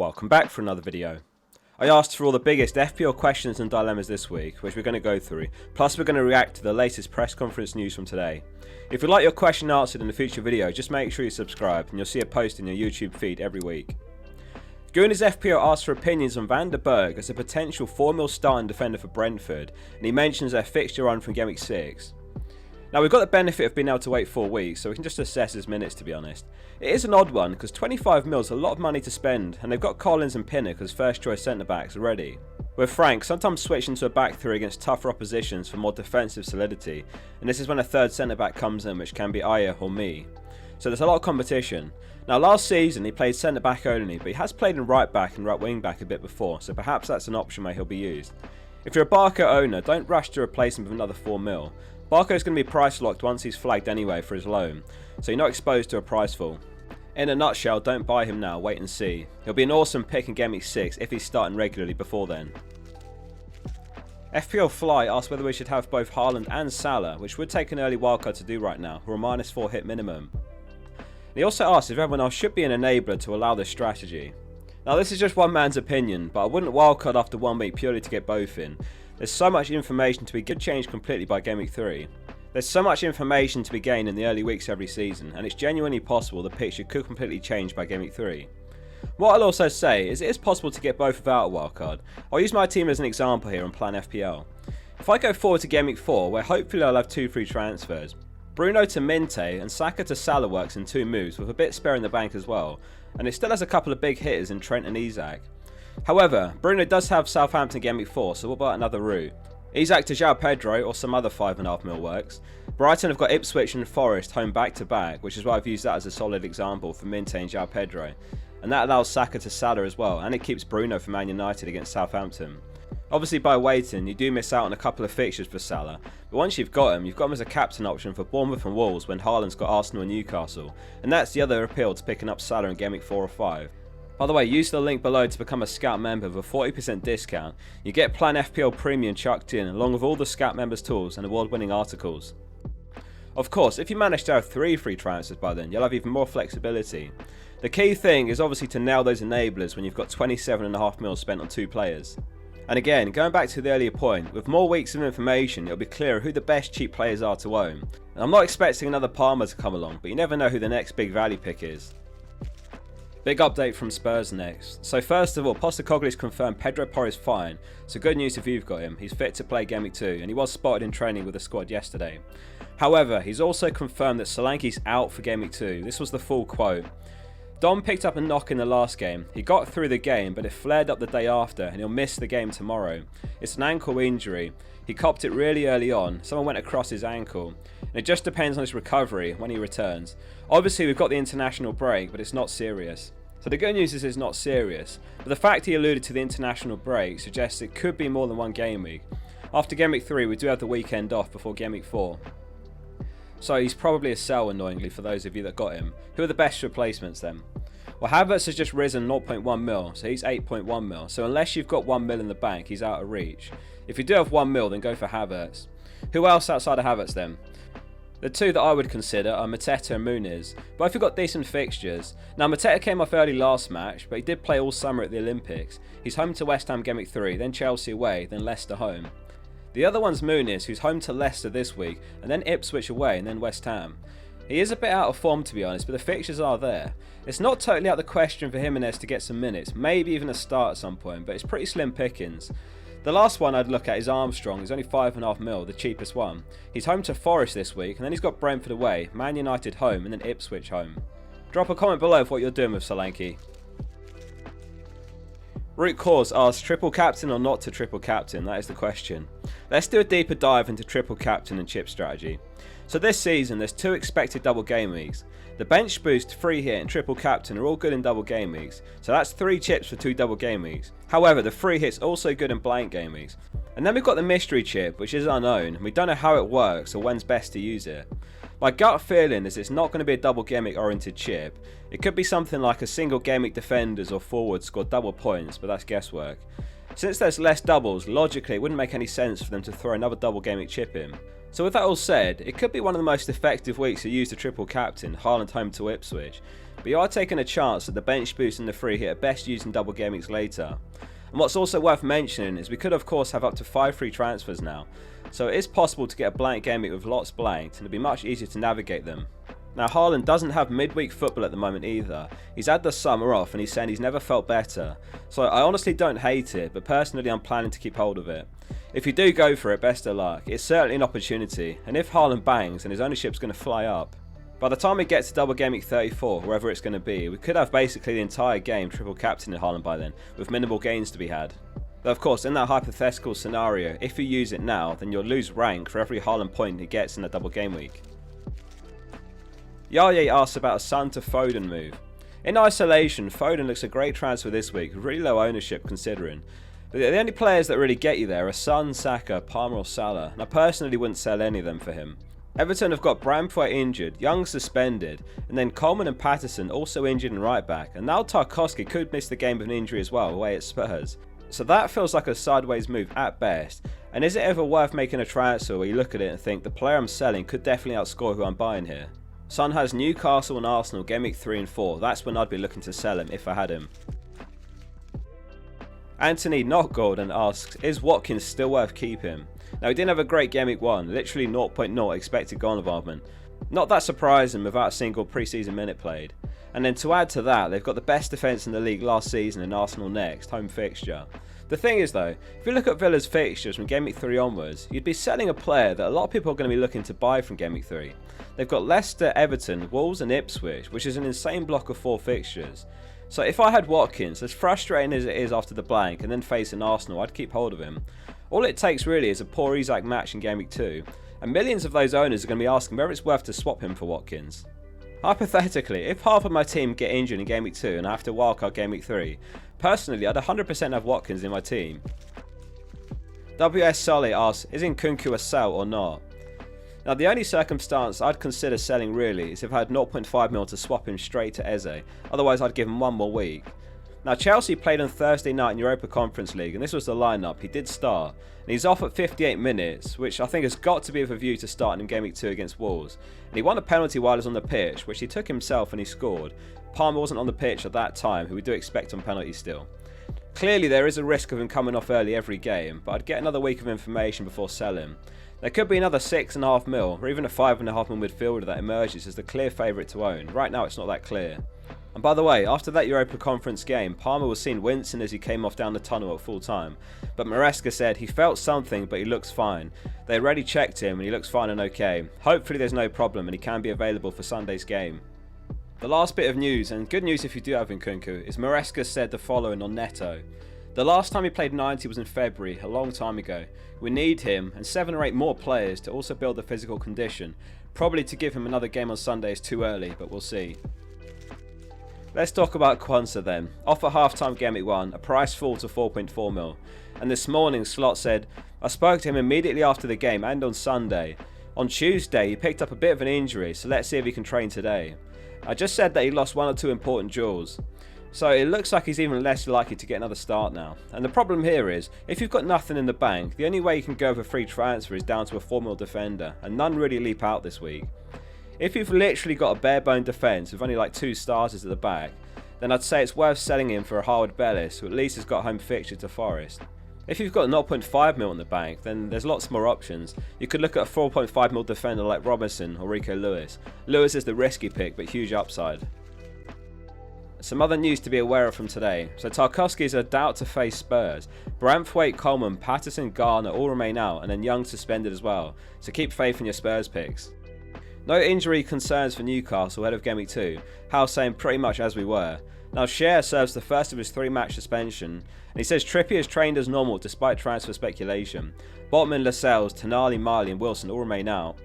Welcome back for another video. I asked for all the biggest FPL questions and dilemmas this week, which we're going to go through, plus we're going to react to the latest press conference news from today. If you'd like your question answered in a future video, just make sure you subscribe and you'll see a post in your YouTube feed every week. Gooners FPL asked for opinions on Van der Berg as a potential 4 mil starting defender for Brentford, and he mentions their fixture run from Gameweek 6. Now we've got the benefit of being able to wait 4 weeks, so we can just assess his minutes, to be honest. It is an odd one, because 25 mil is a lot of money to spend, and they've got Collins and Pinnock as first choice centre backs already. With Frank sometimes switching to a back three against tougher oppositions for more defensive solidity, and this is when a third centre back comes in, which can be Aya or me. So there's a lot of competition. Now last season he played centre back only, but he has played in right back and right wing back a bit before, so perhaps that's an option where he'll be used. If you're a Barco owner, don't rush to replace him with another 4 mil. Barco's going to be price locked once he's flagged anyway for his loan, so you're not exposed to a price fall. In a nutshell, don't buy him now, wait and see. He'll be an awesome pick in Gameweek 6 if he's starting regularly before then. FPL Fly asked whether we should have both Haaland and Salah, which would take an early wildcard to do right now, or a -4 hit minimum. And he also asked if everyone else should be an enabler to allow this strategy. Now this is just one man's opinion, but I wouldn't wildcard after 1 week purely to get both in. There's so much information to be changed completely by Gameweek 3. There's so much information to be gained in the early weeks every season, and it's genuinely possible the picture could completely change by Gameweek 3. What I'll also say is it is possible to get both without a wildcard. I'll use my team as an example here on Plan FPL. If I go forward to Gameweek 4, where hopefully I'll have 2 free transfers, Bruno to Minte and Saka to Salah works in 2 moves with a bit spare in the bank as well, and it still has a couple of big hitters in Trent and Isak. However, Bruno does have Southampton Gameweek 4, so what about another route? Isak to João Pedro or some other 5.5 mil works. Brighton have got Ipswich and Forest home back to back, which is why I've used that as a solid example for Minte and João Pedro. And that allows Saka to Salah as well, and it keeps Bruno for Man United against Southampton. Obviously by waiting, you do miss out on a couple of fixtures for Salah, but once you've got him as a captain option for Bournemouth and Wolves when Haaland's got Arsenal and Newcastle, and that's the other appeal to picking up Salah in Gameweek 4 or 5. By the way, use the link below to become a Scout member with a 40% discount. You get Plan FPL Premium chucked in, along with all the Scout members' tools and award-winning articles. Of course, if you manage to have 3 free transfers by then, you'll have even more flexibility. The key thing is obviously to nail those enablers when you've got 27.5 mil spent on 2 players. And again, going back to the earlier point, with more weeks of information, it'll be clearer who the best cheap players are to own. And I'm not expecting another Palmer to come along, but you never know who the next big value pick is. Big update from Spurs next. So first of all, Postecoglou's confirmed Pedro Porro is fine, so good news if you've got him. He's fit to play Gameweek 2, and he was spotted in training with the squad yesterday. However, he's also confirmed that Solanke's out for Gameweek 2. This was the full quote. Dom picked up a knock in the last game. He got through the game, but it flared up the day after, and he'll miss the game tomorrow. It's an ankle injury. He copped it really early on. Someone went across his ankle. And it just depends on his recovery when he returns. Obviously, we've got the international break, but it's not serious. So the good news is it's not serious, but the fact he alluded to the international break suggests it could be more than 1 game week. After Gameweek 3, we do have the weekend off before Gameweek 4. So he's probably a sell, annoyingly, for those of you that got him. Who are the best replacements then? Well, Havertz has just risen 0.1 mil, so he's 8.1 mil. So unless you've got 1 mil in the bank, he's out of reach. If you do have 1 mil, then go for Havertz. Who else outside of Havertz then? The 2 that I would consider are Mateta and Muniz. Both have got decent fixtures. Now Mateta came off early last match, but he did play all summer at the Olympics. He's home to West Ham Gameweek 3, then Chelsea away, then Leicester home. The other one's Muniz, who's home to Leicester this week, and then Ipswich away, and then West Ham. He is a bit out of form to be honest, but the fixtures are there. It's not totally out of the question for Jimenez to get some minutes, maybe even a start at some point, but it's pretty slim pickings. The last one I'd look at is Armstrong. He's only 5.5 mil, the cheapest one. He's home to Forest this week, and then he's got Brentford away, Man United home, and then Ipswich home. Drop a comment below for what you're doing with Solanke. Root Cause asks, triple captain or not to triple captain? That is the question. Let's do a deeper dive into triple captain and chip strategy. So this season, there's 2 expected double game weeks. The bench boost, free hit and triple captain are all good in double game weeks, so that's 3 chips for 2 double game weeks. However, the free hit's also good in blank game weeks. And then we've got the mystery chip, which is unknown, and we don't know how it works or when's best to use it. My gut feeling is it's not going to be a double game week oriented chip. It could be something like a single game week defenders or forwards score double points, but that's guesswork. Since there's less doubles, logically it wouldn't make any sense for them to throw another double game week chip in. So with that all said, it could be one of the most effective weeks to use the triple captain, Haaland home to Ipswich, but you are taking a chance that the bench boost and the free hit are best used in double game weeks later. And what's also worth mentioning is we could of course have up to 5 free transfers now, so it is possible to get a blank game week with lots blanked and it'll be much easier to navigate them. Now Haaland doesn't have midweek football at the moment either. He's had the summer off and he's saying he's never felt better. So I honestly don't hate it, but personally I'm planning to keep hold of it. If you do go for it, best of luck. It's certainly an opportunity, and if Haaland bangs then his ownership's going to fly up. By the time we get to double game week 34, wherever it's going to be, we could have basically the entire game triple captain in Haaland by then, with minimal gains to be had. Though of course, in that hypothetical scenario, if you use it now, then you'll lose rank for every Haaland point he gets in the double game week. Yaya asks about a Son to Foden move. In isolation, Foden looks a great transfer this week, with really low ownership considering. But the only players that really get you there are Son, Saka, Palmer or Salah, and I personally wouldn't sell any of them for him. Everton have got Braithwaite injured, Young suspended, and then Coleman and Patterson also injured in right back, and now Tarkowski could miss the game with an injury as well away at Spurs. So that feels like a sideways move at best, and is it ever worth making a transfer where you look at it and think the player I'm selling could definitely outscore who I'm buying here? Son has Newcastle and Arsenal game week 3 and 4, that's when I'd be looking to sell him if I had him. Anthony Not Golden asks, is Watkins still worth keeping? Now he didn't have a great game week 1, literally 0.0 expected goal involvement. Not that surprising without a single pre-season minute played. And then to add to that, they've got the best defence in the league last season in Arsenal next, home fixture. The thing is though, if you look at Villa's fixtures from game week 3 onwards, you'd be selling a player that a lot of people are going to be looking to buy from game week 3. They've got Leicester, Everton, Wolves and Ipswich, which is an insane block of 4 fixtures. So if I had Watkins, as frustrating as it is after the blank and then facing Arsenal, I'd keep hold of him. All it takes really is a poor Isak match in game week 2, and millions of those owners are going to be asking whether it's worth to swap him for Watkins. Hypothetically, if half of my team get injured in game week 2 and I have to wildcard game week 3, personally I'd 100% have Watkins in my team. WS Solly asks, is Nkunku a sell or not? Now the only circumstance I'd consider selling really is if I had 0.5 mil to swap him straight to Eze, otherwise I'd give him one more week. Now Chelsea played on Thursday night in Europa Conference League and this was the lineup. He did start and he's off at 58 minutes, which I think has got to be with a view to starting in game week 2 against Wolves. And he won a penalty while he was on the pitch, which he took himself and he scored. Palmer wasn't on the pitch at that time, who we do expect on penalties still. Clearly there is a risk of him coming off early every game, but I'd get another week of information before selling. There could be another 6.5 mil or even a 5.5 mil midfielder that emerges as the clear favourite to own. Right now it's not that clear. And by the way, after that Europa Conference game, Palmer was seen wincing as he came off down the tunnel at full time. But Maresca said he felt something but he looks fine. They already checked him and he looks fine and okay. Hopefully there's no problem and he can be available for Sunday's game. The last bit of news, and good news if you do have Nkunku, is Maresca said the following on Neto. The last time he played 90 was in February, a long time ago. We need him and 7 or 8 more players to also build the physical condition. Probably to give him another game on Sunday is too early, but we'll see. Let's talk about Quansah then. Off at half-time game week 1, a price fall to 4.4 mil. And this morning Slot said, I spoke to him immediately after the game and on Sunday. On Tuesday he picked up a bit of an injury, so let's see if he can train today. I just said that he lost 1 or 2 important duels. So it looks like he's even less likely to get another start now. And the problem here is, if you've got nothing in the bank, the only way you can go with a free transfer is down to a 4 mil defender, and none really leap out this week. If you've literally got a bare bone defence with only like 2 starters at the back, then I'd say it's worth selling him for a Harwood Bellis, who at least has got home fixture to Forest. If you've got 0.5 mil in the bank, then there's lots more options. You could look at a 4.5 mil defender like Robinson or Rico Lewis. Lewis is the risky pick, but huge upside. Some other news to be aware of from today. So Tarkowski is a doubt to face Spurs. Braithwaite, Coleman, Patterson, Garner all remain out, and then Young suspended as well. So keep faith in your Spurs picks. No injury concerns for Newcastle ahead of Game Week 2. Howe saying pretty much as we were. Now Cher serves the first of his 3-match suspension, and he says Trippier has trained as normal despite transfer speculation. Botman, Lascelles, Tonali, Marley and Wilson all remain out.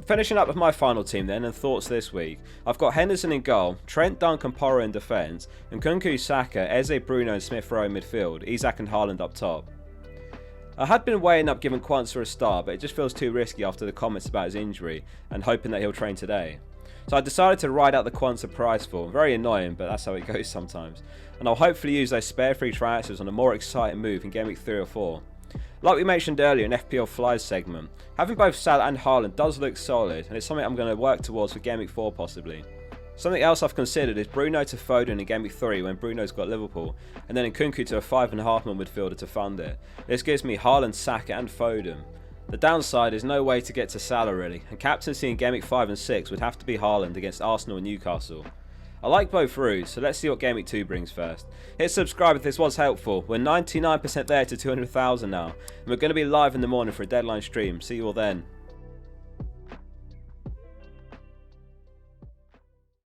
Finishing up with my final team then and thoughts this week. I've got Henderson in goal, Trent, Duncan, Porro in defence, Nkunku, Saka, Eze, Bruno and Smith Rowe in midfield, Isak and Haaland up top. I had been weighing up giving Quansah a start, but it just feels too risky after the comments about his injury and hoping that he'll train today. So I decided to ride out the Quansah price fall. Very annoying, but that's how it goes sometimes. And I'll hopefully use those spare free transfers on a more exciting move in Game Week 3 or 4. Like we mentioned earlier in FPL Fly's segment, having both Salah and Haaland does look solid, and it's something I'm going to work towards for Gameweek 4 possibly. Something else I've considered is Bruno to Foden in Gameweek 3 when Bruno's got Liverpool, and then Nkunku to a 5.5 man midfielder to fund it. This gives me Haaland, Saka and Foden. The downside is no way to get to Salah really, and captaincy in Gameweek 5 and 6 would have to be Haaland against Arsenal and Newcastle. I like both routes, so let's see what Gameweek 2 brings first. Hit subscribe if this was helpful. We're 99% there to 200,000 now, and we're going to be live in the morning for a deadline stream. See you all then.